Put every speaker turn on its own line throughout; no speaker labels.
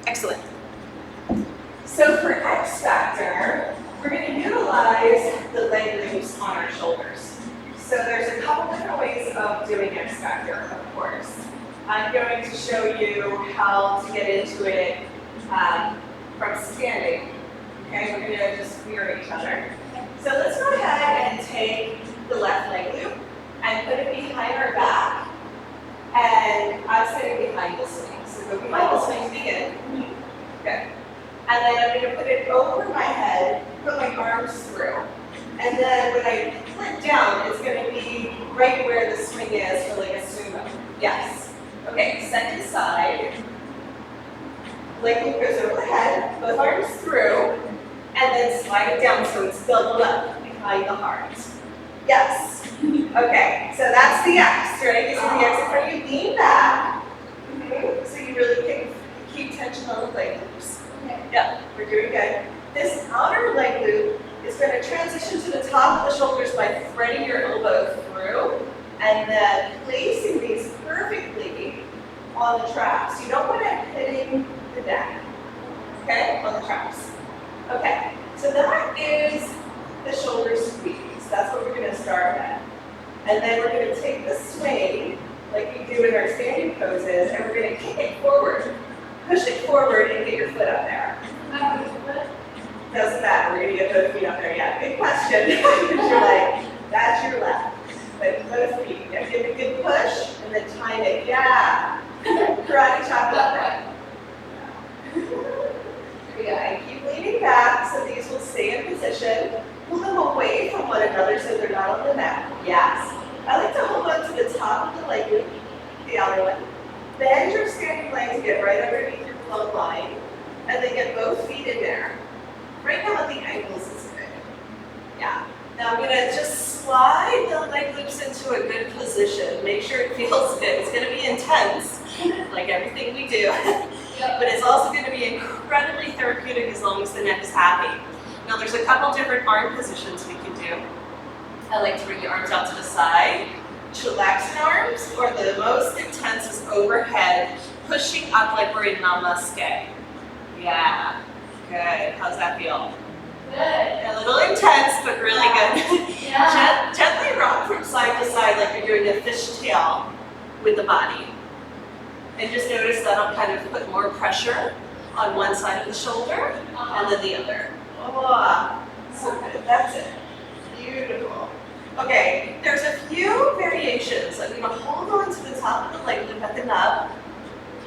Excellent. So for Xfactor, we're going to utilize the leg loops on our shoulders. So there's a couple different ways of doing Xfactor, of course. I'm going to show you how to get into it from standing. Okay, we're going to just mirror each other. So let's go ahead and take the left leg loop and put it behind our back. And I'm sitting behind the swing. So go behind the swing, begin. Good. And then I'm going to put it over my head, put my arms through. And then when I flip down, it's going to be right where the swing is for like a sumo. Yes. Okay, second side. Leg loop goes over the head, both arms through, and then slide it down so it's doubled up behind the heart. Yes. Okay, so that's the X, right? So the X in front of you, lean back. So you really can keep tension on the leg loops. Yep, we're doing good. This outer leg loop is going to transition to the top of the shoulders by threading your elbow through and then placing these perfectly on the traps. You don't want it hitting the neck, okay, on the traps. Okay, so that is the shoulder squeeze. That's what we're going to start with. And then we're going to take the swing, like we do in our standing poses, and we're going to kick it forward. Push it forward and get your foot up there. Doesn't matter, we're going to get both feet up there. Yeah, good question. You're like, that's your left. But both feet. Yeah, give it a good push and then time it. Yeah. Karate chop up there. Yeah, and keep leaning back so these will stay in position. Pull them away from one another so they're not on the mat. Yes. I like to hold on to the top of the leg loop, the outer one. Bend your standing legs, get right underneath your plumb line, and then get both feet in there. Right now at the ankles is good. Yeah. Now I'm going to just slide the leg loops into a good position. Make sure it feels good. It's going to be intense, like everything we do. But it's also going to be incredibly therapeutic as long as the neck is happy. Now there's a couple different arm positions we can do. I like to bring the arms out to the side. Chillaxing arms, or the most intense is overhead, pushing up like we're in namaste. Yeah, good. How's that feel? Good. A little intense, but really good. Yeah. Gently rock from side to side like you're doing a fishtail with the body. And just notice that'll kind of put more pressure on one side of the shoulder and then the other. Oh, so good. That's it. Beautiful. Okay, there's a few variations. I'm going to hold on to the top of the leg loop at the nub.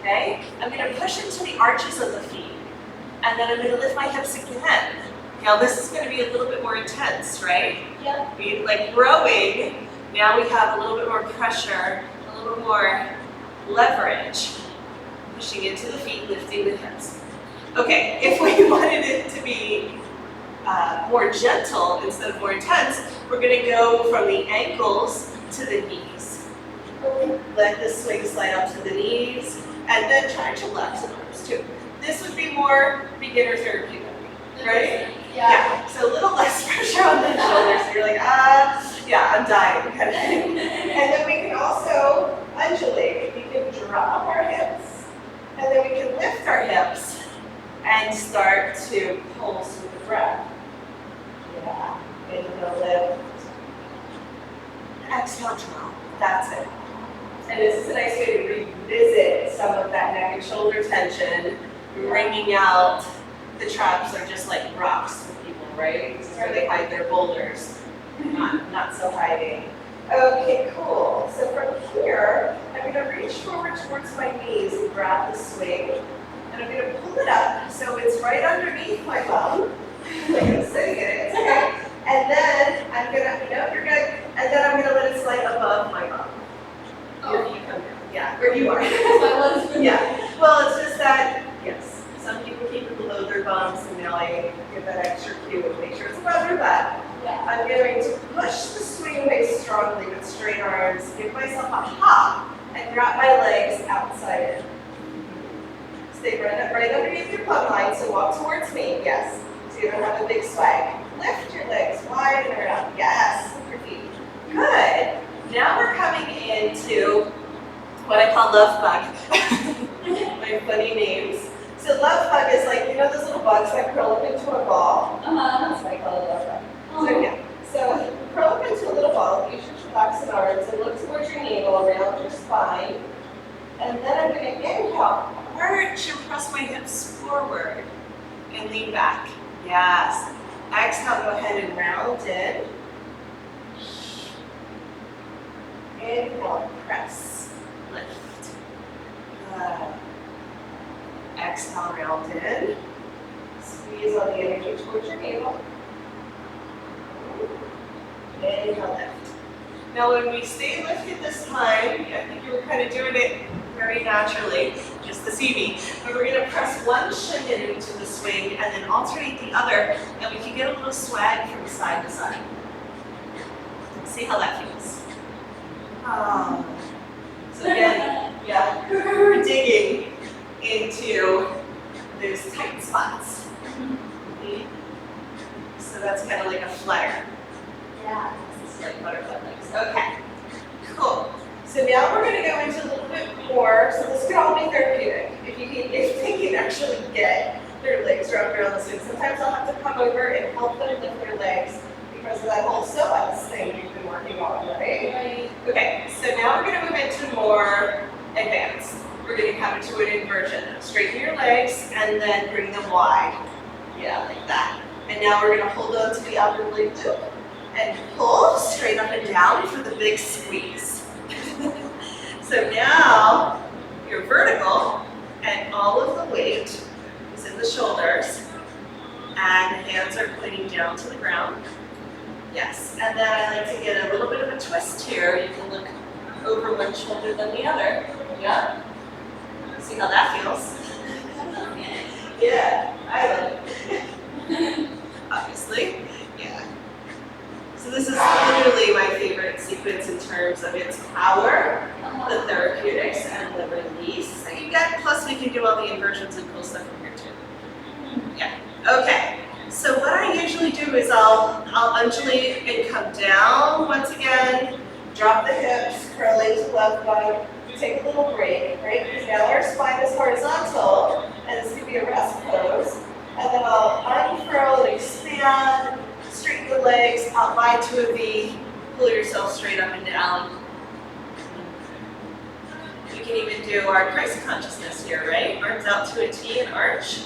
Okay, I'm going to push into the arches of the feet, and then I'm going to lift my hips again. Now this is going to be a little bit more intense, right? Yeah. Be like rowing. Now we have a little bit more pressure, a little more leverage. Pushing into the feet, lifting the hips. Okay, if we wanted it to be more gentle instead of more intense, we're going to go from the ankles to the knees. Let the swing slide up to the knees, and then try to relax the arms too. This would be more beginner therapeutic, right? Yeah. So a little less pressure on the shoulders. So you're like, yeah, I'm dying, kind of thing. And then we can also undulate. We can drop our hips, and then we can lift our hips and start to pulse with the breath. Yeah, inhale, lift. Exhale, drop. That's it. And this is a nice way to revisit some of that neck and shoulder tension, bringing out the traps are just like rocks for people, right? This is where they hide their boulders. Not so hiding. Okay, cool. So from here, I'm going to reach forward towards my knees and grab the swing. And I'm going to pull it up so it's right underneath my bum. Like I'm sitting in it, it's okay. And then I'm going to, you're good. And then I'm going to let it slide above my bum. Your feet come down. Yeah, where you are. Yeah. Well, it's just that, yes. Some people keep it below their bums, and now I give that extra cue and make sure it's above their butt. Yeah. I'm going to push the swing away strongly with straight arms, give myself a hop, and drop my legs outside in. Stay right underneath your plumb line, so walk towards me, yes. So you don't have a big swag. Lift your legs wide and around, yes. Lift your feet. Good. Now we're coming into what I call love bug. My funny names. So So love bug is like, you know those little bugs that curl up into a ball? That's what I call a love bug. So yeah, so curl up into a little ball, use your relaxing arms and look towards your navel, around your spine. And then I'm going to inhale, arch and press my hips forward and lean back. Yes. Exhale, go ahead and round in. Inhale, press, lift. Good. Exhale, round in. Squeeze all the energy towards your navel. Inhale, lift. Now when we stay lifted this time, I think you were kind of doing it very naturally, just to see me. But we're going to press one shin into the swing and then alternate the other, and we can get a little swag from side to side. See how that feels. So again, yeah, we're digging into those tight spots. So that's kind of like a flutter. Yeah, this is like butterfly legs. Okay, cool. So now we're going to go into a little bit more. So this could all be therapeutic. If they can actually get their legs wrapped around the swing. Sometimes I'll have to come over and help them lift their legs because of that whole psoas thing we've been working on, right? Okay, so now we're going to move into more advanced. We're going to come into an inversion. Straighten your legs and then bring them wide. Yeah, like that. And now we're going to hold on to the outer leg loop and pull straight up and down for the big squeeze. So now you're vertical and all of the weight is in the shoulders and hands are pointing down to the ground. Yes, and then I like to get a little bit of a twist here. You can look over one shoulder than the other. Yeah? See how that feels? Yeah, I love it. Obviously, yeah. So this is literally my favorite sequence in terms of its power, the therapeutics, and the release that you get. Plus we can do all the inversions and cool stuff from here too. Yeah, okay. So what I usually do is I'll undulate and come down once again, drop the hips, curl into left bug, take a little break, right? Because now our spine is horizontal, and this could be a rest pose. And then I'll unfurl and expand, straighten the legs, out wide to a V, pull yourself straight up and down. We can even do our Criss consciousness here, right? Arms out to a T and arch.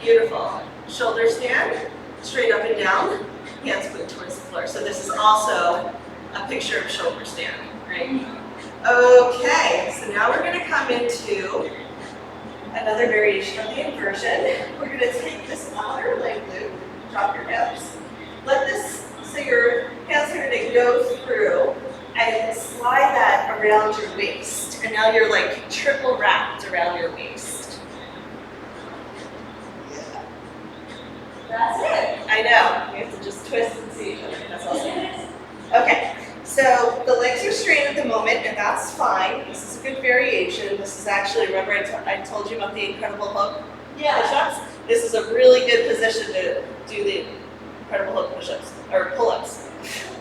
Beautiful. Shoulder stand, straight up and down, hands point towards the floor. So this is also a picture of shoulder stand, right? Okay, so now we're going to come into another variation of the inversion. We're going to take this outer leg loop, drop your hips, let this, so your hands are going to go through and slide that around your waist. And now you're like triple wrapped around your waist. Yeah. That's it. I know, we have to just twist and see each other. That's awesome. Okay. So the legs are straight at the moment, and that's fine. This is a good variation. This is actually, remember I told you about the Incredible Hulk push-ups? This is a really good position to do the Incredible Hulk push-ups, or pull-ups,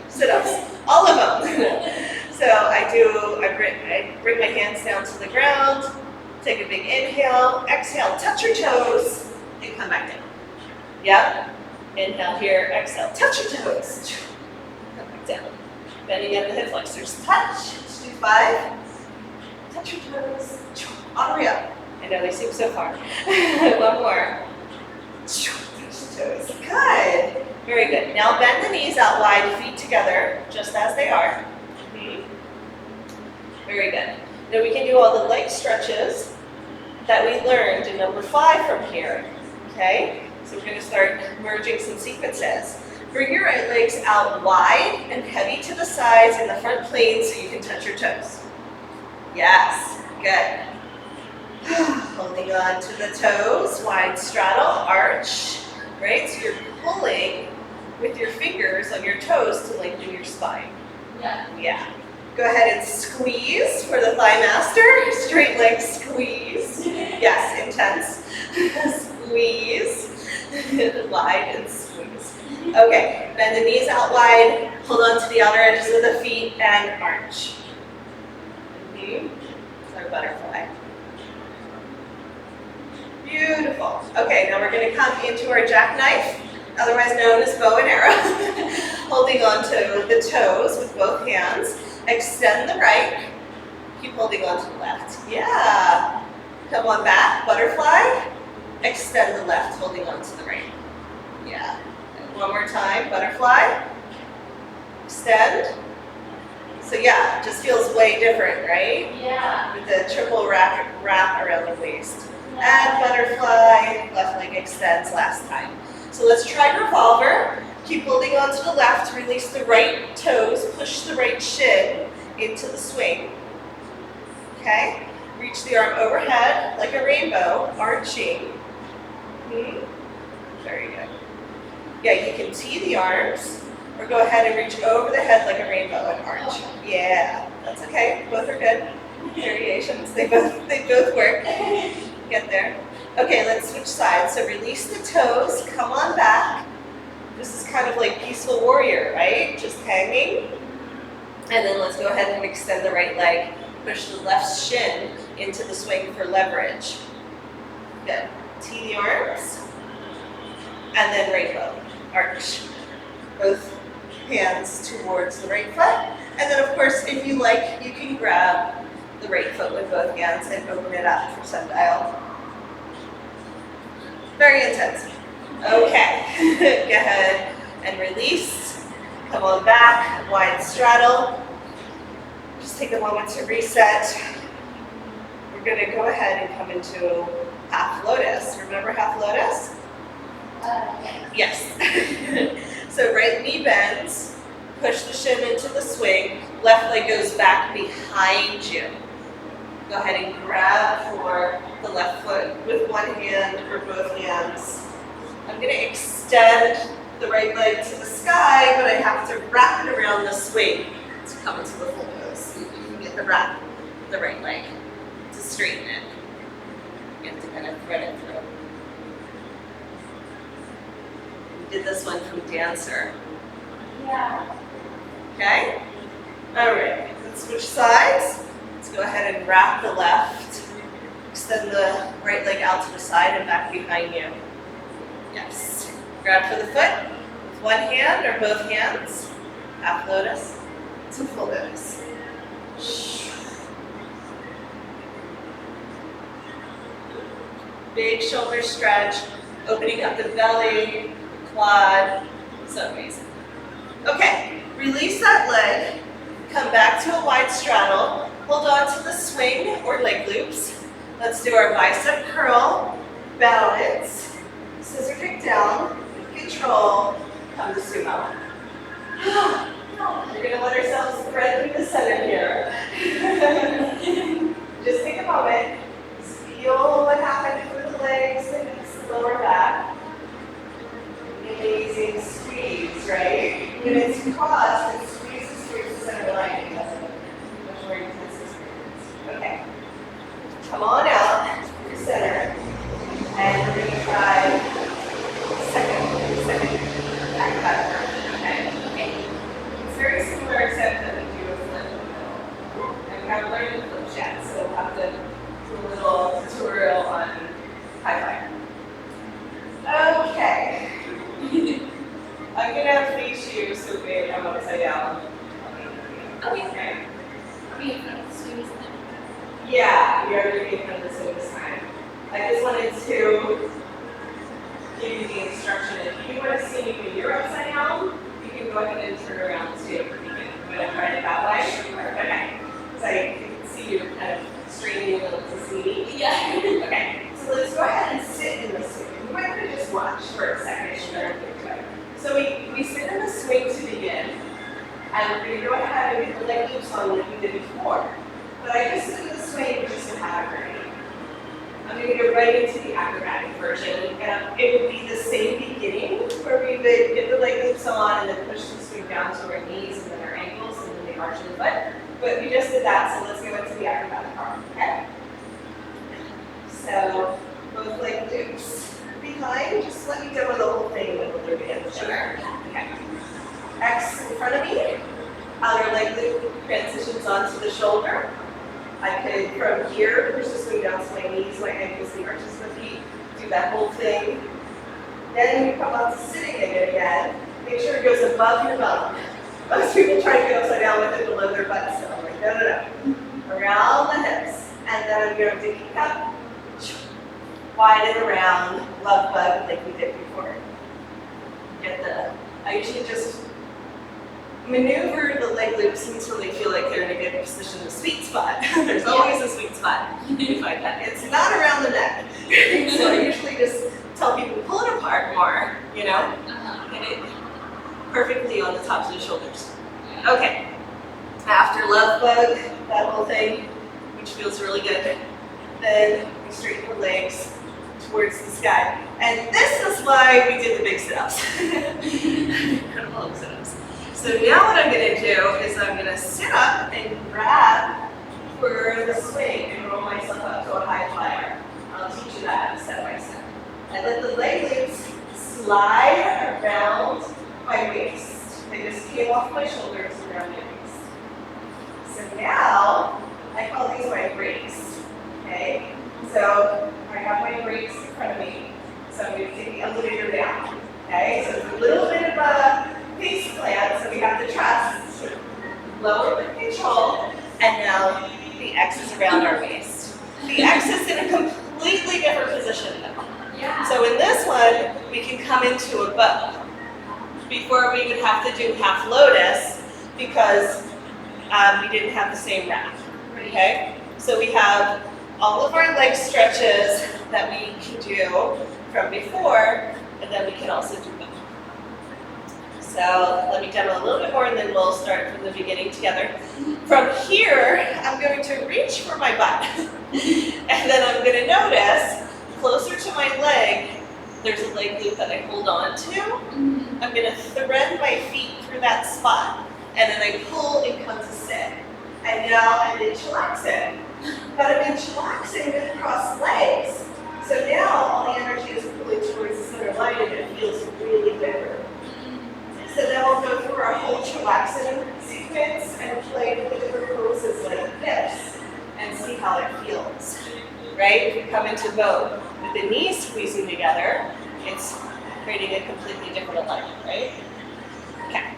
sit-ups, all of them. So I bring my hands down to the ground, take a big inhale, exhale, touch your toes, and come back down. Yep. Inhale here, exhale, touch your toes, come back down. Bending at the hip flexors. Touch. Let's do 5. Touch your toes. All the way up. I know they seem so far. One more. Touch the toes. Good. Very good. Now bend the knees out wide, feet together, just as they are. Very good. Now we can do all the leg stretches that we learned in number 5 from here. Okay? So we're going to start merging some sequences. Bring your right legs out wide and heavy to the sides in the front plane so you can touch your toes. Yes, good. Holding on to the toes, wide straddle, arch, right? So you're pulling with your fingers on your toes to lengthen your spine. Yeah. Go ahead and squeeze for the thigh master. Straight leg squeeze. Yes, intense. Squeeze. Wide and squeeze. Okay, bend the knees out wide, hold on to the outer edges of the feet, and arch. It's our butterfly. Beautiful. Beautiful. Okay, now we're going to come into our jackknife, otherwise known as bow and arrow. Holding on to the toes with both hands. Extend the right. Keep holding on to the left. Yeah. Come on back, butterfly. Extend the left, holding on to the right. Yeah. And one more time, butterfly. Extend. So yeah, it just feels way different, right?
Yeah.
With the triple wrap around the waist. And butterfly, left leg extends last time. So let's try revolver. Keep holding on to the left, release the right toes, push the right shin into the swing. Okay? Reach the arm overhead like a rainbow, arching. Very good. Yeah, you can tee the arms or go ahead and reach over the head like a rainbow and arch. Yeah, that's okay. Both are good. Variations, they both work. Get there. Okay, let's switch sides. So release the toes, come on back. This is kind of like peaceful warrior, right? Just hanging. And then let's go ahead and extend the right leg. Push the left shin into the swing for leverage. Good. Tee the arms. And then rainbow. Arch. Both hands towards the right foot. And then of course, if you like, you can grab the right foot with both hands and open it up for sundial. Very intense. Okay, go ahead and release. Come on back, wide straddle. Just take a moment to reset. We're gonna go ahead and come into half lotus. Remember half lotus? Yes. So right knee bends, push the shin into the swing, left leg goes back behind you. Go ahead and grab for the left foot with one hand or both hands. I'm going to extend the right leg to the sky, but I have to wrap it around the swing to come into the full pose. You can get the wrap, the right leg to straighten it. You have to kind of thread it through. We did this one from dancer.
Yeah.
Okay? All right, let's switch sides. Let's go ahead and wrap the left. Extend the right leg out to the side and back behind you. Yes. Grab for the foot with one hand or both hands. Half lotus to full lotus. Big shoulder stretch, opening up the belly, quad. So amazing. Okay, release that leg. Come back to a wide straddle. Hold on to the swing or leg loops. Let's do our bicep curl, balance, scissor kick down, control, come to sumo. We're gonna let ourselves thread through the center here. Just take a moment, feel what happened through the legs and the lower back. Amazing squeeze, right? When it's crossed, it squeezes through the center line. Much more intense experience. Okay. Come on out to center. And we're going to try second back cut. Okay. It's very similar except that we do a flip in the middle. And we haven't learned the flip yet, so we'll have to do a little tutorial on high fire. Okay. I'm gonna face you so big I'm upside down. Okay. Yeah, we are doing it this way this time. I just wanted to give you the instruction. If you want to see me when you're upside down, you can go ahead and turn around too. You can try it that way. Okay. So I can see you kind of straining a little to see me. Yeah. Okay. So let's go ahead and sit in the swing. You might want to just watch for a second. So we sit in the swing to begin, and we're going to go ahead and get the leg loops on like we did before. But I just sit in the swing just to have it ready. I'm going to go right into the acrobatic version, and it would be the same beginning where we would get the leg loops on and then push the swing down to our knees and then our ankles and then the arch of the foot. But we just did that, so let's go into the acrobatic arm, okay? So both leg loops behind, just let me go with the whole thing with the loop again. Sure. Okay. X in front of me. Outer leg loop transitions onto the shoulder. I could, from here, push the swing down to my knees, my ankles, the arches of the feet, Do that whole thing. Then you come up to sitting again. Make sure it goes above your bum. Most people try to get upside down with it below their butt, so I'm like, no, no, no. Around the hips. And then I'm going to kick up, widen around, love bug like we did before. I usually just maneuver the leg loops until they feel like they're in a good position, the sweet spot. There's always a sweet spot. You find that. It's not around the neck. So I usually just tell people to pull it apart more, you know? Get it perfectly on the tops of the shoulders. Okay. After love bug, that whole thing, which feels really good, then we straighten the legs towards the sky. And this is why we did the big sit-ups. Incredible sit-ups. So now what I'm going to do is I'm going to sit up and grab for the swing and roll myself up to a high flyer. I'll teach you that step by step. And let the leg loops slide around my waist. They just came off my shoulders and around my waist. So now, I call these my brakes. Okay? So I have my brakes in front of me. So I'm going to take the elevator down. Okay? So it's a little bit of a face plant, so we have the trust. Lower with control, and now the X is around our waist. The X is in a completely different position though. Yeah. So in this one, we can come into a bow. Before we would have to do half lotus because we didn't have the same wrap. Okay? So we have all of our leg stretches that we can do from before, and then we can also do both. So let me demo a little bit more and then we'll start from the beginning together. From here, I'm going to reach for my butt. And then I'm going to notice, closer to my leg, there's a leg loop that I hold on to. I'm going to thread my feet through that spot. And then I pull and come to sit. And now I'm in chillaxing. But I'm in chillaxing with crossed legs. So now all the energy is pulling towards the center line and it feels really different. So then we'll go through our whole chillaxing sequence and play with the different poses like this and see how it feels. Right? If we come into bow with the knees squeezing together, it's creating a completely different alignment, right? Okay.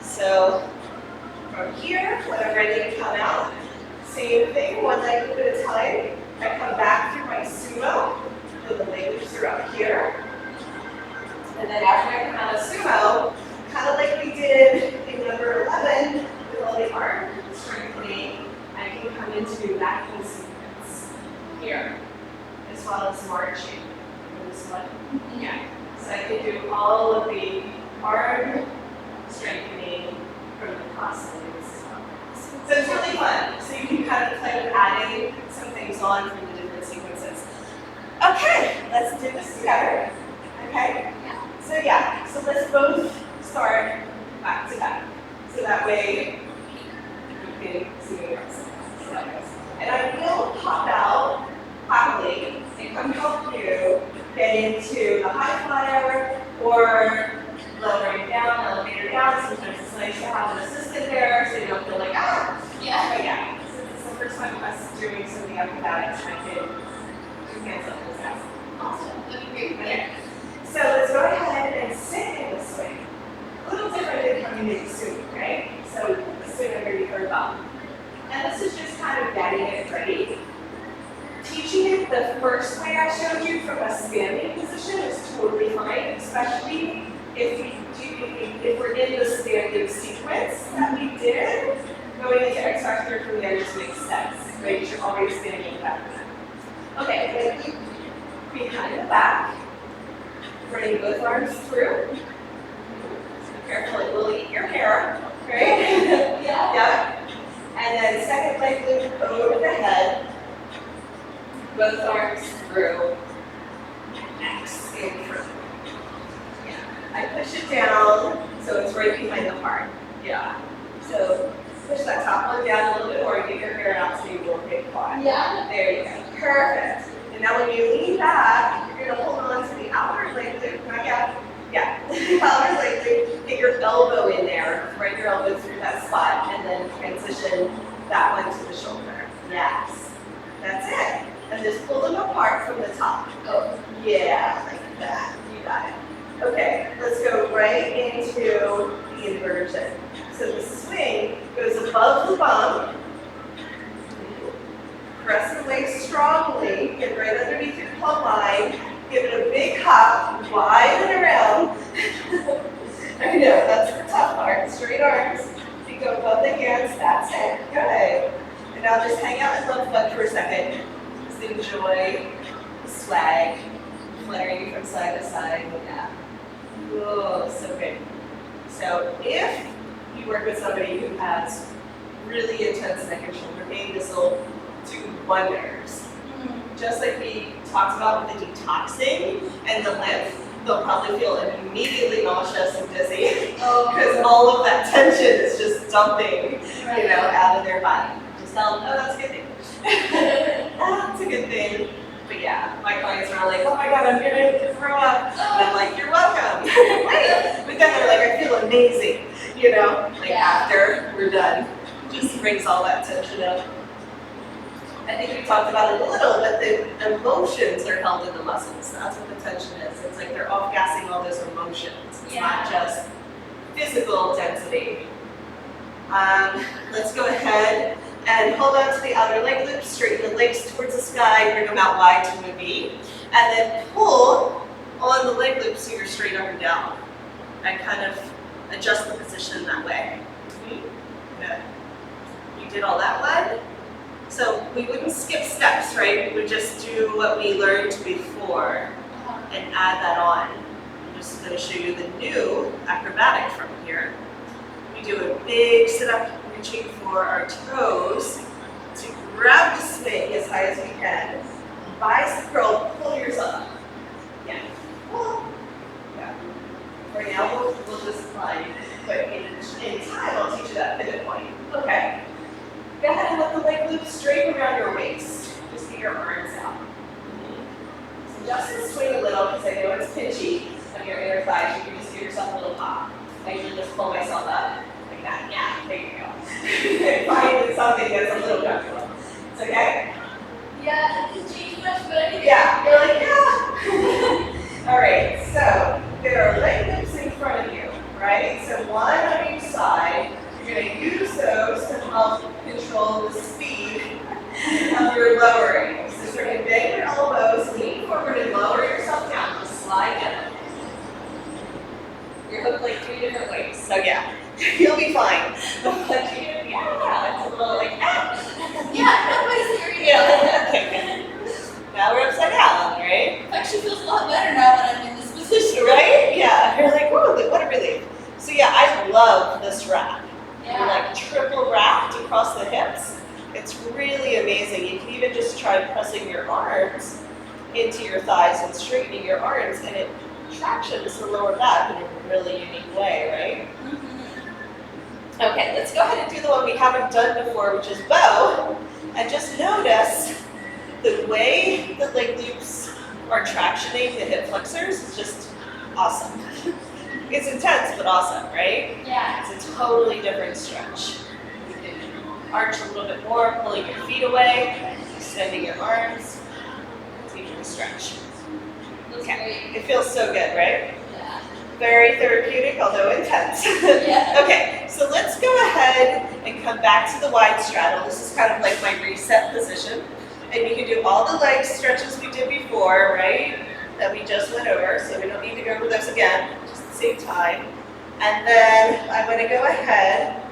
So from here, when I'm ready to come out, same thing, one leg loop at a time. I come back through my sumo, so the leg loops are up here. And then after I come out of sumo, kind of like we did in number 11 with all the arm strengthening, I can come into that whole sequence here, as well as marching for this one. Yeah. So I can do all of the arm strengthening from the cross legs. So it's really fun. So you can kind of play with adding some things on from the different sequences. Okay, let's do this together. Okay? So yeah, so let's both start back to back. So that way you can see the rest. And I will pop out happily and come help you get into the high flyer or lowering down, elevator down. Sometimes it's nice to have an assistant there so you don't feel like, ah. Yeah. But yeah, since it's the first time us doing something acrobatics, I can do hands up this fast. Awesome. That'd be great. Okay. So let's go ahead and sit in the swing. A little different than coming into swing, right? So the swing underneath our bum. And this is just kind of getting it ready. Teaching it the first way I showed you from a standing position is totally fine, especially if we're in the standing sequence that we did. Going into Xfactor from there just makes sense, right? You're already standing back. Okay, then behind the back. Running both arms through. Be careful, it will eat your hair, right? Yeah. And then second leg loop over the head. Both arms through. X in through. Yeah. I push it down so it's right behind the heart. Yeah. So push that top one down a little bit more and get your hair out so you won't get caught. Yeah. There you go. Perfect. And now when you lean back, you're going to hold on to the outer leg loop, not yet. Yeah, the outer leg loop, get your elbow in there, thread your elbow through that spot, and then transition that one to the shoulder. Yes, that's it. And just pull them apart from the top. Oh, Yeah, like that. You got it. Okay, let's go right into the inversion. So the swing goes above the bum. Press the leg strongly. Get right underneath your plumb line. Give it a big hop. Widen around. I know, that's the tough part. Straight arms. You go above the hands. That's it. Good. And now just hang out in love bug for a second. Just enjoy the swag. Fluttering from side to side. Yeah. Oh, so good. So if you work with somebody who has really intense neck and shoulder pain, this will do wonders. Just like we talked about with the detoxing and the lymph, they'll probably feel immediately nauseous and dizzy because all of that tension is just dumping, out of their body. Just tell them, oh, that's a good thing. That's a good thing. But yeah, my clients are like, oh my God, I'm gonna throw up. And I'm like, you're welcome. Right? But then they're like, I feel amazing. After we're done. Just brings all that tension up. I think we talked about it a little, but the emotions are held in the muscles. That's what the tension is. It's like they're off-gassing all those emotions. It's not just physical density. Let's go ahead and hold on to the outer leg loop, straighten the legs towards the sky, bring them out wide to a V, and then pull on the leg loop so you're straight up and down. And kind of adjust the position that way. Good. You did all that one. So we wouldn't skip steps, right? We would just do what we learned before and add that on. I'm just going to show you the new acrobatic from here. We do a big sit-up, reaching for our toes to grab the swing as high as we can. Bicep curl, pull yours up. Yeah. Yeah. Right now, we'll just slide, but in time, I'll teach you that pivot point. Okay. Go ahead and let the leg loop straight around your waist. Just get your arms out. So just swing a little because I know it's pinchy on your inner thighs. You can just give yourself a little pop. I usually just pull myself up like that. Yeah, there you go. Find something that's a little comfortable. It's okay?
Yeah, it's changed much better.
Yeah, you're like, yeah. All right, so there are leg loops in front of you, right? So one on each side. You're going to use those to help control the speed of your lowering. So you're going to bend your elbows, lean forward and lower yourself down. Just slide down. You're hooked like 3 different ways. So yeah, you'll be fine. But it's a little like,
Yeah, nobody's hearing
yeah. Okay, good. Now we're upside down, right?
It actually feels a lot better now that I'm in this position.
Right? Yeah. You're like, whoa, what a relief. So yeah, I love this wrap.
Yeah.
You're like triple wrapped across the hips. It's really amazing. You can even just try pressing your arms into your thighs and straightening your arms, and it tractions the lower back in a really unique way, right?
Mm-hmm.
Okay, let's go ahead and do the one we haven't done before, which is bow. And just notice the way the leg loops are tractioning the hip flexors is just awesome. It's intense, but awesome, right?
Yeah.
It's a totally different stretch. You can arch a little bit more, pulling your feet away, extending your arms, taking a stretch. Okay, it feels so good, right?
Yeah.
Very therapeutic, although intense.
Yeah.
Okay, so let's go ahead and come back to the wide straddle. This is kind of like my reset position. And you can do all the leg stretches we did before, right? That we just went over, so we don't need to go over those again. Same time. And then I'm going to go ahead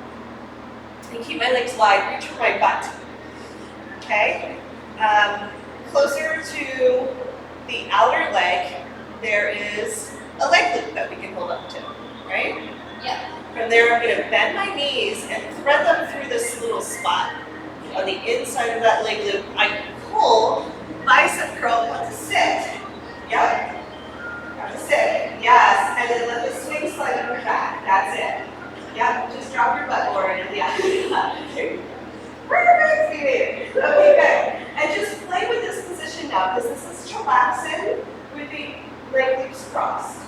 and keep my legs wide, reach for my butt. Okay? Closer to the outer leg, there is a leg loop that we can hold up to, right?
Yeah.
From there, I'm going to bend my knees and thread them through this little spot. On the inside of that leg loop, I pull, bicep curl, come to sit. Yep. Come to sit. Yes, and then let the swing slide over back. That's it. Yep, just drop your butt forward. Yeah. Perfect, we made it. Okay, good. And just play with this position now, because this is chillaxing with the leg loops crossed.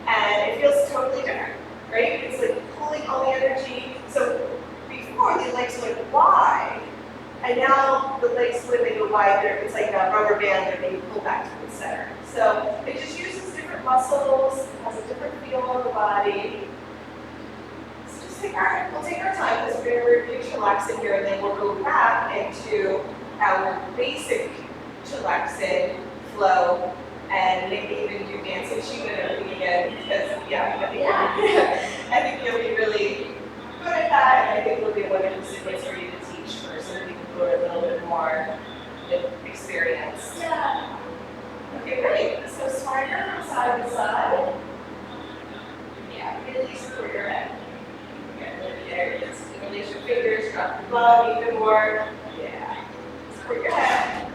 And it feels totally different, right? It's like pulling all the energy. So before the legs went wide, And now the legs, when they go wide, it's like a rubber band that they pull back to the center. So it just uses different muscles, has a different feel on the body. So just we'll take our time because we're going to chillax in here, and then we'll go back into our basic chillaxing flow, and maybe even do dancing shoe and everything again, because I think you'll be really good at that, and I think it'll be a wonderful sequence for you to teach for some people who are a little bit more experienced.
Yeah.
Okay, great. So swagger from side to side. Yeah, really support your head. There it is. Release your fingers, drop your bum even more. Yeah. Support your head.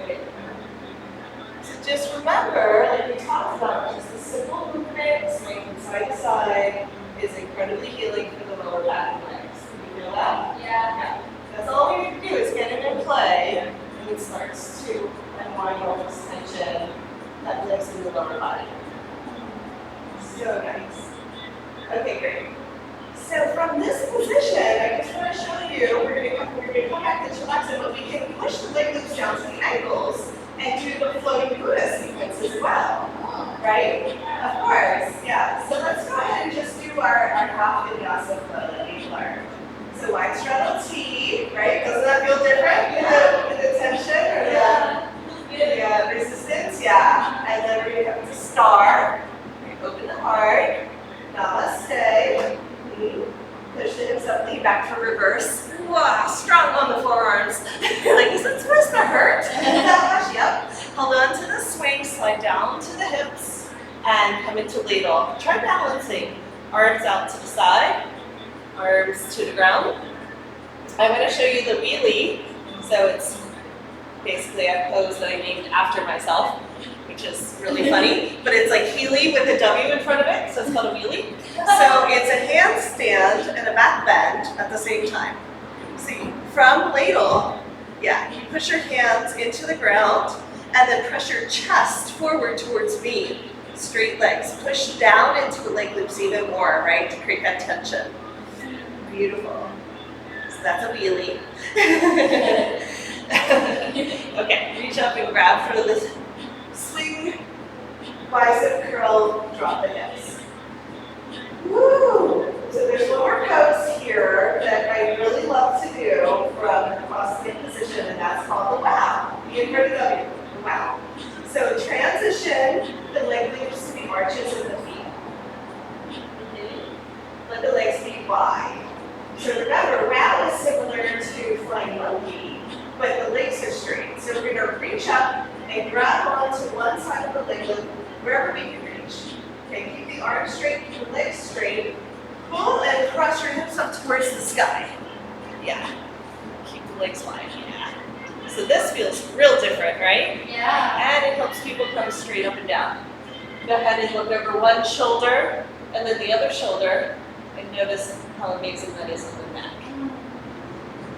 Great. So just remember, like we talked about, just a simple movement, swing from side to side, is incredibly healing for the lower back and legs. Can you feel that?
Yeah.
That's all we need to do is get it in play, and it starts to unwind all this tension that lives in the lower body. So nice. Okay, great. So from this position, I just want to show you, we're going to come back to chillaxing, but we can push the leg loops down to the ankles and do the floating Buddha sequence as well, right? Of course, yeah. So let's go ahead and just do our half vinyasa flow that we learned. So wide straddle T, right? Doesn't that feel different with the tension or the resistance? Yeah. And then we're going to come to star. Open the heart. Namaste. Push the hips up, lean back for reverse. Wow, strong on the forearms. Like, is it supposed to hurt that much? Yep. Hold on to the swing, slide down to the hips, and come into ladle. Try balancing. Arms out to the side, arms to the ground. I'm going to show you the wheelie. So it's basically a pose that I named after myself, which is really funny, but it's like Healy with a W in front of it, so it's called a wheelie. So it's a handstand and a back bend at the same time. See, from ladle, yeah, you push your hands into the ground and then press your chest forward towards me. Straight legs. Push down into the leg loops even more, right, to create that tension. Beautiful. So that's a wheelie. Okay, reach up and grab for the swing, bicep curl, drop the hips. Woo! So there's lower pose here that I really love to do from the cross-legged position, and that's called the wow. You heard of it, the wow. So transition the leg loops to the arches of the feet. Let the legs be wide. So remember, wow is similar to flying monkey, but the legs are straight. So we're going to reach up and grab onto one side of the leg loop, wherever we can reach. Okay, keep the arms straight, keep the legs straight. Pull and cross your hips up towards the sky. Yeah. Keep the legs wide. Yeah. So this feels real different, right?
Yeah.
And it helps people come straight up and down. Go ahead and look over one shoulder and then the other shoulder, and notice how amazing that is on the neck.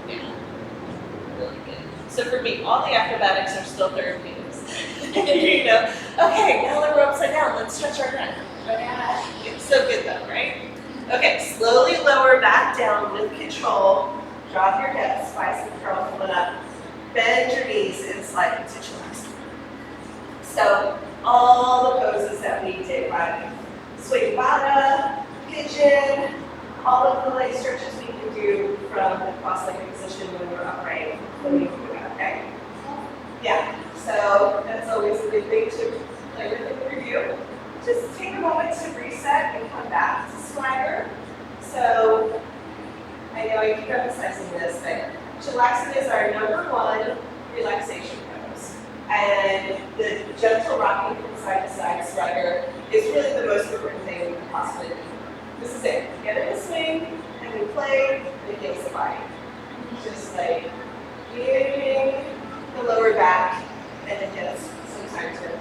Yeah. Really good. So for me, all the acrobatics are still therapeutics. You know, okay, now that we're upside down, let's stretch our neck.
Yeah.
It's so good though, right? Okay, slowly lower back down with control. Drop your hips, bicep curl, pull it up. Bend your knees and slide into chillax. So all the poses that we did, right? Swing bada, pigeon, all of the leg stretches we can do from the cross-legged position when we're upright, when we do it, okay? Yeah, so that's always a good thing to play with and review. Just take a moment to reset and come back to swagger. So I know I keep emphasizing this, but chillaxing is our #1 relaxation pose. And the gentle rocking from side to side swagger is really the most important thing we can possibly do. This is it. Get in the swing, and we play, and it heals the body. Just like engaging the lower back and the hips, sometimes with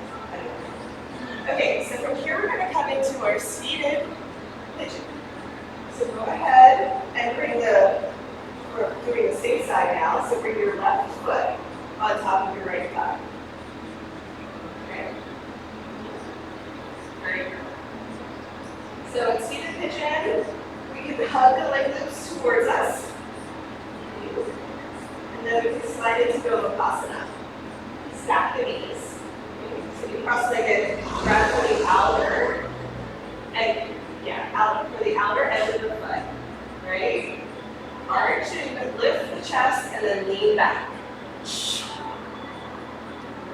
Okay, so from here we're going to come into our seated pigeon. So go ahead and we're doing the same side now, so bring your left foot on top of your right thigh. Okay. Very good. So in seated pigeon, we can hug the leg loops towards us, slide into Gomukhasana. Stack the knees. So you cross-legged, grab for the outer, and out for the outer edge of the foot. Right? Arch and lift the chest and then lean back.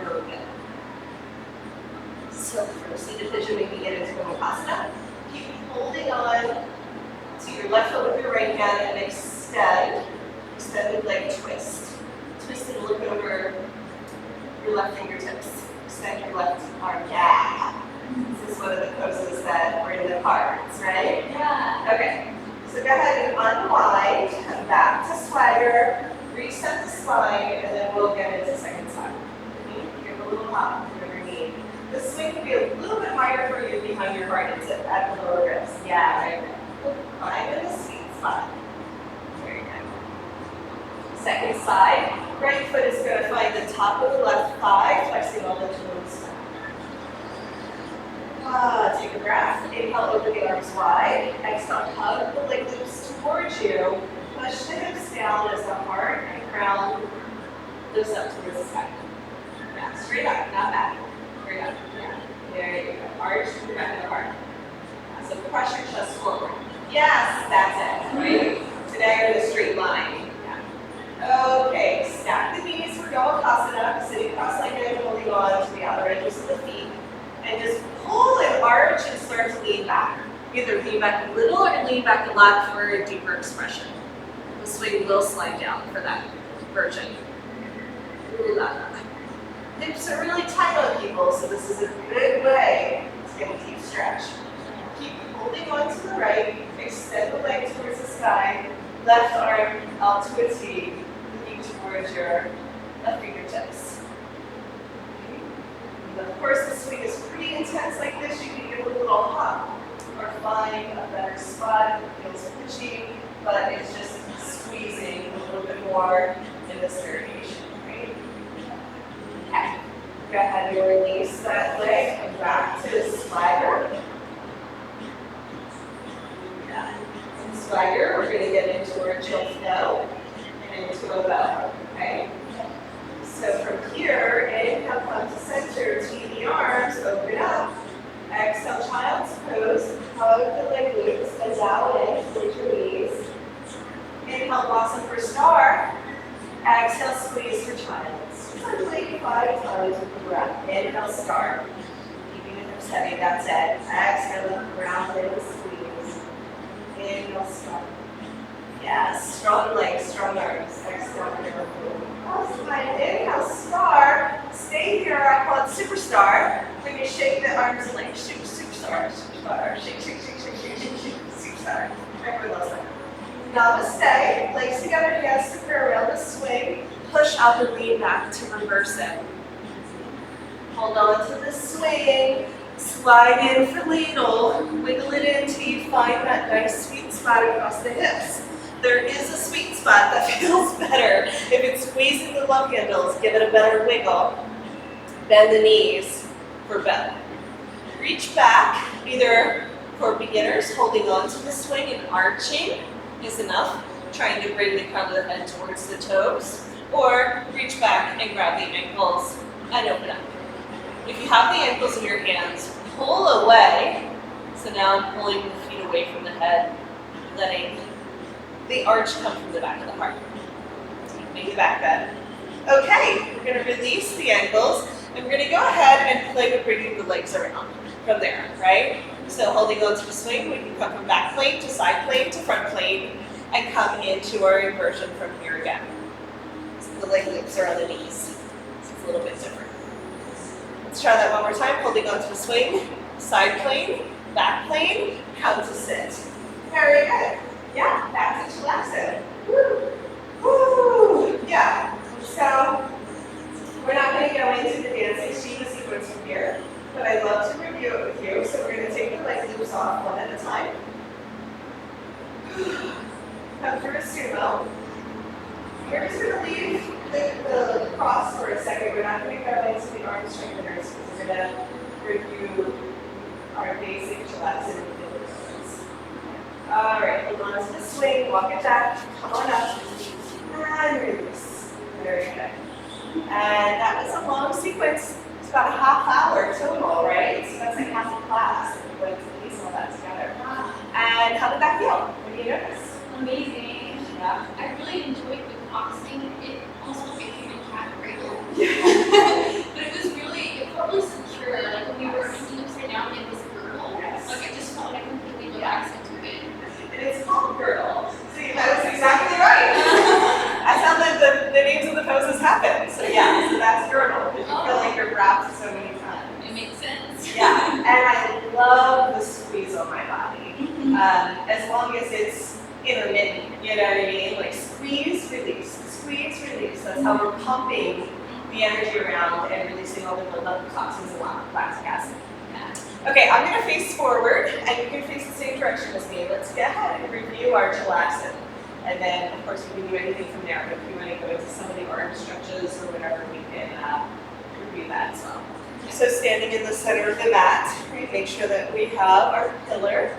Really good. So for seated pigeon, we can get into Gomukhasana. Keep holding on to your left foot with your right hand and extend. Extended leg twist. Twist and look over your left fingertips. Extend your left arm. Yeah. This is one of the poses that were in the cards, right?
Yeah.
Okay. So go ahead and unwind, come back to swagger, reset the spine, and then we'll get into second side. Give a little hop with your knee. The swing can be a little bit higher for you behind your heart and at the lower ribs. Yeah, right there. Find in the sweet spot. Very good. Second side, right foot is going to find the top of the left thigh, flexing all the toes. Take a breath. Inhale, open the arms wide. Exhale, hug the leg loops towards you. Push the hips down as the heart and crown lifts up towards the sky. Yeah, straight up, not back. Straight up. Yeah. There you go. Arch the back of the heart. So press your chest forward. Yes, that's it. Right? Today you're in a straight line. Yeah. Okay, stack the knees for Gomukhasana. Sitting cross-legged, holding on to the outer edges of the feet. And just pull and arch and start to lean back. Either lean back a little or lean back a lot for a deeper expression. The swing will slide down for that version. Ooh la la. Hips are really tight on people, so this is a good way to get a deep stretch. Keep holding on to the right, extend the leg towards the sky, left arm out to a T, looking towards your left fingertips. Of course, the swing is pretty intense like this. You can give a little hop or find a better spot. It feels pushy, but it's just squeezing a little bit more in this variation, right? Okay. Go ahead and release that leg and back to the swagger. Yeah. In swagger, we're going to get into our chill flow and into a bow, okay? So from here, inhale, come to center, T the arms, open up. Exhale, child's pose, hug the leg loops, and down in towards your knees. Inhale, blossom for star. Exhale, squeeze for child's. Circulate 5 times with the breath. Inhale, star. Keeping the hips heavy, that's it. Exhale, look around and squeeze. Inhale, star. Yes, strong legs, strong arms. Exhale, inhale, star. Stay here. I call it superstar. When you shake the arms and legs, superstar, superstar. Shake, shake, shake, shake, shake, shake, shake, superstar. Everyone loves that. Namaste. Legs together, hands to prayer around the swing. Push up and lean back to reverse it. Hold on to the swing. Slide in for ladle. Wiggle it in until you find that nice sweet spot across the hips. There is a sweet spot that feels better. If it's squeezing the love handles, give it a better wiggle. Bend the knees for bow. Reach back, either for beginners, holding on to the swing and arching is enough, trying to bring the crown of the head towards the toes, or reach back and grab the ankles and open up. If you have the ankles in your hands, pull away. So now I'm pulling the feet away from the head, letting the arch come from the back of the heart. Make the back bend. Okay, we're going to release the ankles, and we're going to go ahead and play with bringing the legs around from there, right? So holding on to the swing, we can come from back plane to side plane to front plane, and come into our inversion from here again. So the leg loops are on the knees. So it's a little bit different. Let's try that one more time. Holding on to the swing, side plane, back plane, come to sit. Very good. Yeah, back to chillaxin. Woo! Woo! Yeah. So we're not going to go into the dancing Shiva sequence from here, but I'd love to review it with you. So we're going to take the leg loops off one at a time. Come through a sumo. We're just going to leave the cross for a second. We're not going to go into the arm strengtheners because we're going to review our basic chillaxin. All right, hold on to the swing, walk it back, come on up, and release. Very good. And that was a long sequence. It's about a half hour total, right? So that's like half a class. And we went to piece all that together. And how did that feel? What do you notice?
Amazing.
Yeah.
I really enjoyed the boxing. It almost became a cat cradle. But it was really, it felt really secure. Like when we were sitting upside down in this girdle,
Yes.
like I just felt like I completely relaxed into it.
And it's called Girdle. See, that was exactly right. That's how the names of the poses happen. So yeah, so that's Girdle. Because you feel like you're wrapped so many times.
It makes sense.
Yeah, and I love the squeeze on my body. As long as it's intermittent, you know what I mean? Like squeeze, release, squeeze, release. That's how we're pumping the energy around and releasing all the buildup toxins and lactic acid. Okay, I'm gonna face forward and you can face the same direction as me. Let's go ahead and review our chillaxin. And then, of course, we can do anything from there, but if you want to go into some of the arm stretches or whatever, we can review that as well. So standing in the center of the mat, right, make sure that we have our pillar.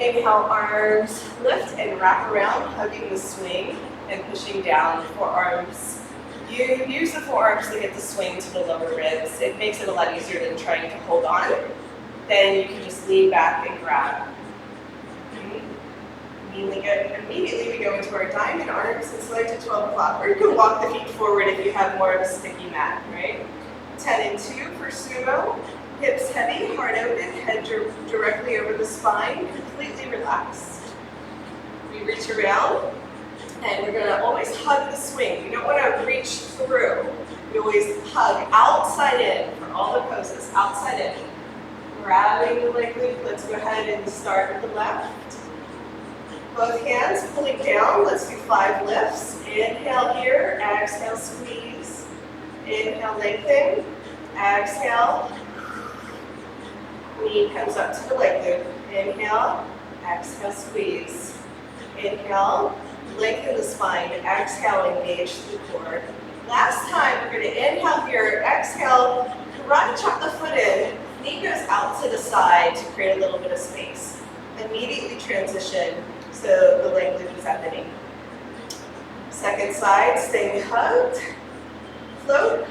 Inhale, arms lift and wrap around, hugging the swing and pushing down, forearms. You use the forearms to get the swing to the lower ribs. It makes it a lot easier than trying to hold on. Then you can just lean back and grab. Immediately we go into our diamond arms and slide to 12 o'clock. Or you can walk the feet forward if you have more of a sticky mat, right? 10 and 2 for sumo. Hips heavy, heart open, head directly over the spine, completely relaxed. We reach around, and we're gonna always hug the swing. You don't wanna reach through. We always hug outside in for all the poses, outside in. Grabbing the leg loop, let's go ahead and start with the left. Both hands pulling down, let's do 5 lifts. Inhale here, exhale, squeeze. Inhale, lengthen, exhale. Knee comes up to the leg loop. Inhale, exhale, squeeze. Inhale, lengthen the spine. Exhale, engage the core. Last time, we're going to inhale here, exhale, karate chop the foot in. Knee goes out to the side to create a little bit of space. Immediately transition so the leg loop is at the knee. Second side, staying hugged. Float.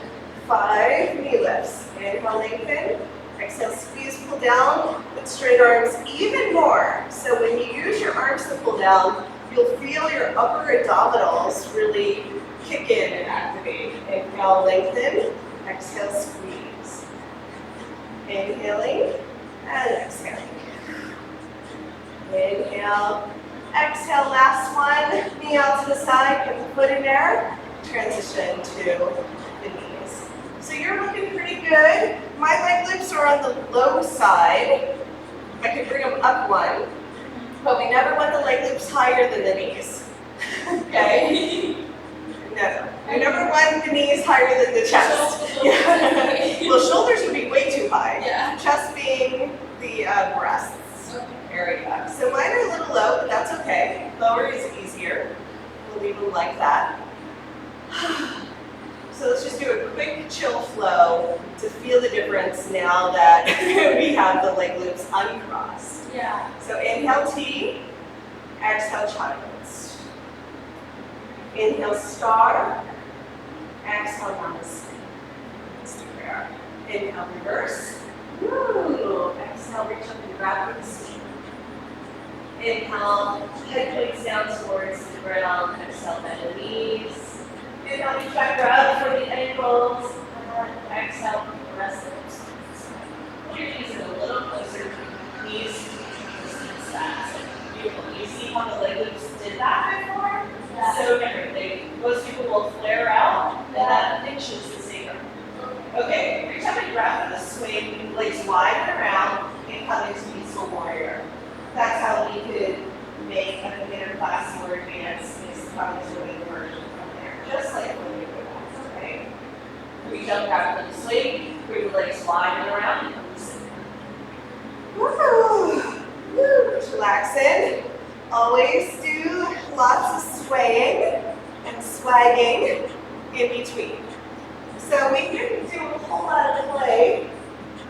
5 knee lifts. Inhale, lengthen. Exhale, squeeze, pull down with straight arms even more. So when you use your arms to pull down, you'll feel your upper abdominals really kick in and activate. Inhale, lengthen. Exhale, squeeze. Inhaling and exhaling. Inhale, exhale, last one. Knee out to the side, put the foot in there. Transition to the knees. So you're looking pretty good. My leg lifts are on the low side. I could bring them up one, but we never want the leg lifts higher than the knees. Okay? Never. We never want the knees higher than the chest. Yeah. Well, shoulders would be way too high.
Yeah.
Chest being the breasts area. So mine are a little low, but that's okay. Lower is easier. We'll leave them like that. So let's just do a quick chill flow to feel the difference now that we have the leg loops uncrossed.
Yeah.
So inhale T, exhale child's. Inhale star, exhale namaste. Let's do prayer. Inhale reverse. Woo. Exhale reach up and grab with the seat. Inhale, head points down towards the ground. Exhale, bend the knees. Inhale, reach back up for the ankles. And exhale, rest the hips. Put your knees in a little closer. Knees distance that. Beautiful. You see how the leg loops did that before? Yeah. So different. Most people will flare out, and that pinches the sacrum. Okay, reach up and grab for the swing. Legs wide and around. Inhale into peaceful warrior. That's how we could make a beginner class more advanced. Is probably the version from there. Just like when we do that, okay? Reach up, grab for the swing, bring the legs wide and around, and come to sit. Woo! Woo! Relax in. Always do lots of swaying and swagging in between. So we can do a whole lot of play,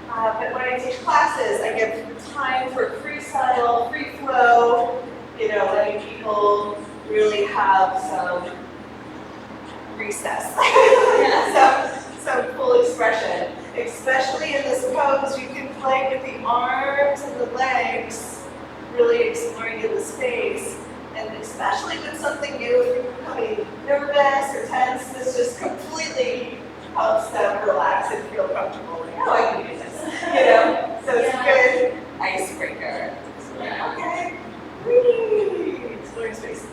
but when I teach classes, I give time for freestyle, free flow, letting people really have some recess. really exploring in the space. And especially with something new, if you're becoming nervous or tense, this just completely helps them relax and feel comfortable. Like, oh, I can do this, you know? So it's a good icebreaker. So, okay, breathe, explore space.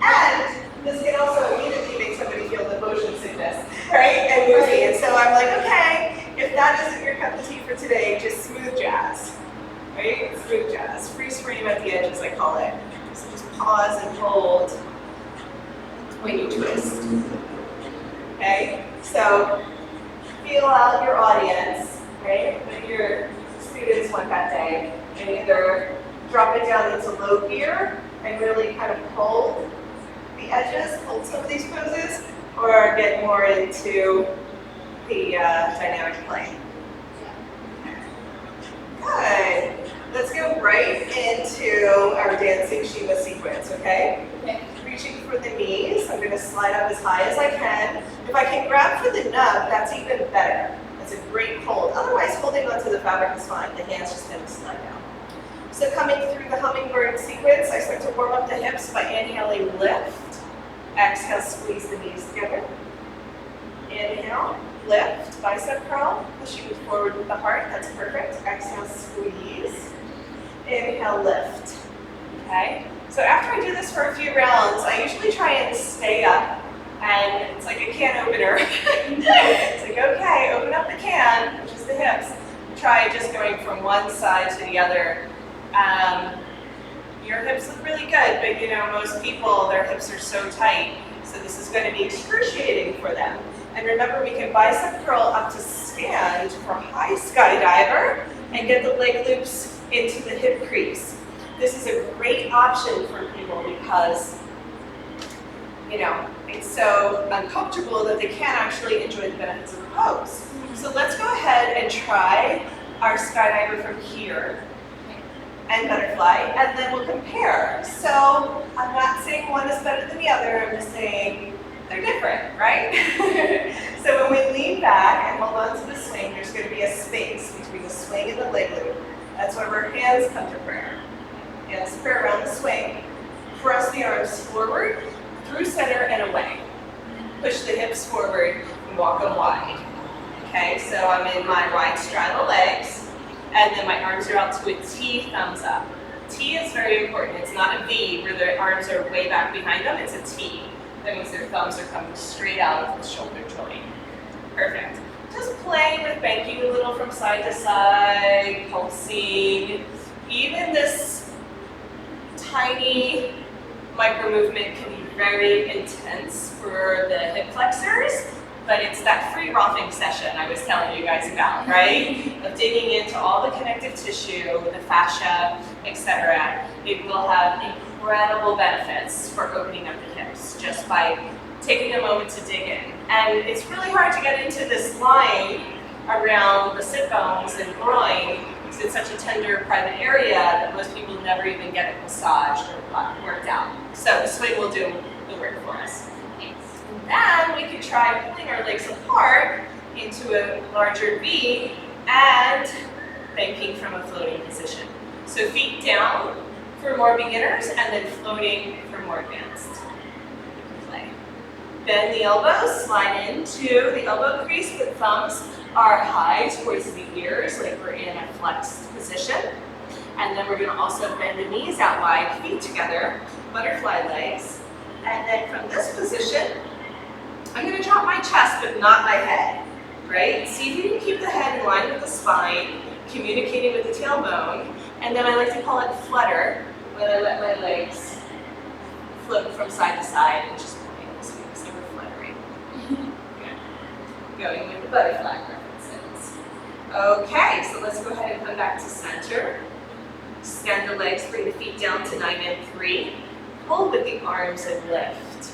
And this can also immediately make somebody feel the motion sickness, right? And woozy. And so I'm like, okay, if that isn't your cup of tea for today, just smooth jazz, right? Smooth jazz. Freeze frame at the edges, I call it. So just pause and hold when you twist. Okay? So feel out your audience, right? What your students want that day. And either drop it down into low gear and really kind of hold the edges, hold some of these poses, or get more into the dynamic plane. Good. Let's go right into our dancing Shiva sequence, okay?
Okay.
Reaching for the knees. I'm going to slide up as high as I can. If I can grab for the nub, that's even better. That's a great hold. Otherwise, holding onto the fabric is fine. The hands just tend to slide down. So coming through the hummingbird sequence, I start to warm up the hips by inhaling, lift. Exhale, squeeze the knees together. Inhale, lift, bicep curl, pushing forward with the heart, that's perfect. Exhale, squeeze. Inhale, lift. Okay? So after I do this for a few rounds, I usually try and stay up, and it's like a can opener. It's like, okay, open up the can, which is the hips. Try just going from one side to the other. Your hips look really good, but you know, most people, their hips are so tight, so this is going to be excruciating for them. And remember, we can bicep curl up to stand for high skydiver and get the leg loops into the hip crease. This is a great option for people because, you know, it's so uncomfortable that they can't actually enjoy the benefits of the pose. So let's go ahead and try our skydiver from here and butterfly, and then we'll compare. So I'm not saying one is better than the other, I'm just saying they're different, right? So when we lean back and hold on to the swing, there's going to be a space between the swing and the leg loop. That's where our hands come to prayer. Hands to prayer around the swing. Press the arms forward, through center, and away. Push the hips forward and walk them wide. Okay, so I'm in my wide straddle legs, and then my arms are out to a T, thumbs up. T is very important. It's not a V where the arms are way back behind them, it's a T. That means their thumbs are coming straight out of the shoulder joint. Perfect. Just playing with banking a little from side to side, pulsing. Even this tiny micro movement can be very intense for the hip flexors, but it's that free roughing session I was telling you guys about, right? Of digging into all the connective tissue, the fascia, etc. It will have incredible benefits for opening up the hips just by taking a moment to dig in. And it's really hard to get into this line around the sit bones and groin because it's such a tender private area that most people never even get it massaged or worked out. So the swing will do the work for us. And then we can try pulling our legs apart into a larger V and banking from a floating position. So feet down for more beginners and then floating for more advanced. Play. Bend the elbows, slide into the elbow crease, but thumbs are high towards the ears, like we're in a flexed position. And then we're going to also bend the knees out wide, feet together, butterfly legs. And then from this position, I'm going to drop my chest, but not my head, right? See if you can keep the head in line with the spine, communicating with the tailbone. And then I like to call it flutter, when I let my legs flip from side to side and just pointing this way, so we're fluttering. Good. Going with the butterfly references. Okay, so let's go ahead and come back to center. Extend the legs, bring the feet down to 9 and 3. Pull with the arms and lift.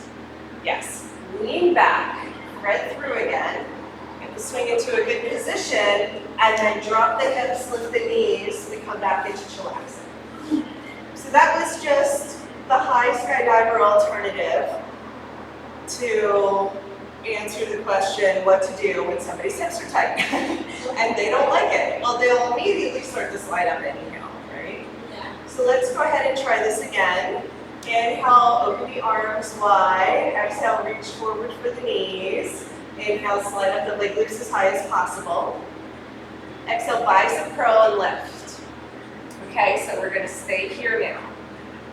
Yes, lean back, thread through again. Get the swing into a good position, and then drop the hips, lift the knees, we come back into chillaxing. So that was just the high skydiver alternative to answer the question what to do when somebody's hips are tight and they don't like it. Well, they'll immediately start to slide up anyhow, right?
Yeah.
So let's go ahead and try this again. Inhale, open the arms wide. Exhale, reach forward for the knees. Inhale, slide up the leg loops as high as possible. Exhale, bicep curl and lift. Okay, so we're gonna stay here now.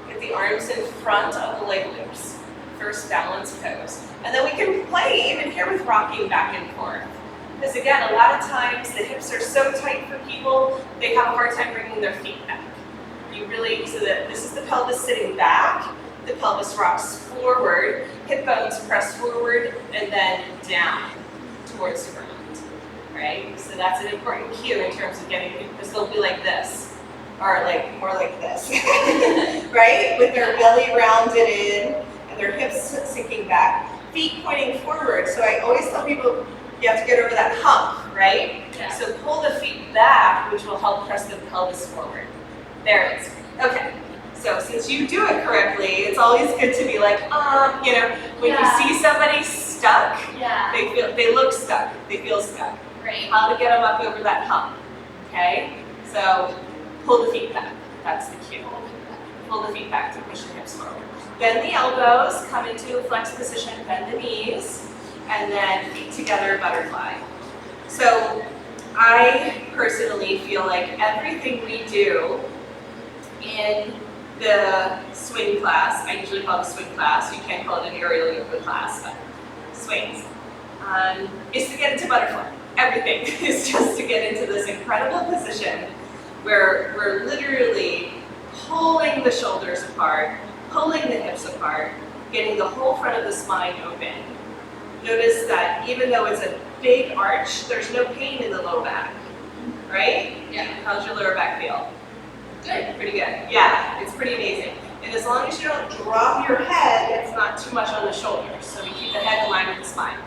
Get the arms in front of the leg loops. First balance pose. And then we can play even here with rocking back and forth. Because again, a lot of times the hips are so tight for people, they have a hard time bringing their feet back. You really, so that this is the pelvis sitting back, the pelvis rocks forward, hip bones press forward, and then down towards the ground, right? So that's an important cue in terms of getting, because they'll be like this, or like more like this, right? With their belly rounded in, and their hips sinking back, feet pointing forward. So I always tell people, you have to get over that hump, right?
Yeah.
So pull the feet back, which will help press the pelvis forward. There it is. Okay. So since you do it correctly, it's always good to be like, you know, when you see somebody stuck, they look stuck, they feel stuck.
Right.
How to get them up over that hump, okay? So pull the feet back, that's the cue. Pull the feet back to push the hips forward. Bend the elbows, come into a flex position, bend the knees, and then feet together, butterfly. So I personally feel like everything we do in the swing class, I usually call it a swing class, you can call it an aerial yoga class, but swings, is to get into butterfly. Everything is just to get into this incredible position where we're literally pulling the shoulders apart, pulling the hips apart, getting the whole front of the spine open. Notice that even though it's a big arch, there's no pain in the low back, right?
Yeah.
How's your lower back feel?
Good.
Pretty good. Yeah, it's pretty amazing. And as long as you don't drop your head, it's not too much on the shoulders. So we keep the head in line with the spine.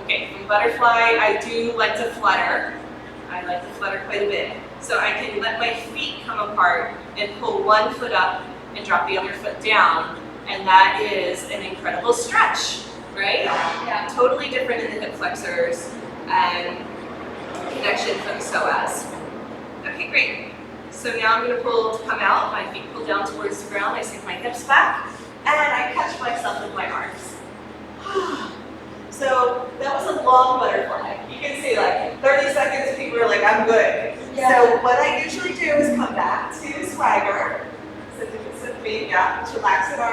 Okay, from butterfly, I do like to flutter. I like to flutter quite a bit. So I can let my feet come apart and pull one foot up and drop the other foot down. And that is an incredible stretch, right?
Yeah.
Totally different in the hip flexors and connection for the psoas. Okay, great. So now I'm going to pull to come out, my feet pull down towards the ground, I sink my hips back, and I catch myself with my arms. So that was a long butterfly. You can see like 30 seconds, people are like, I'm good.
Yeah.
So what I usually do is come back to swagger. So simply, relax an arm.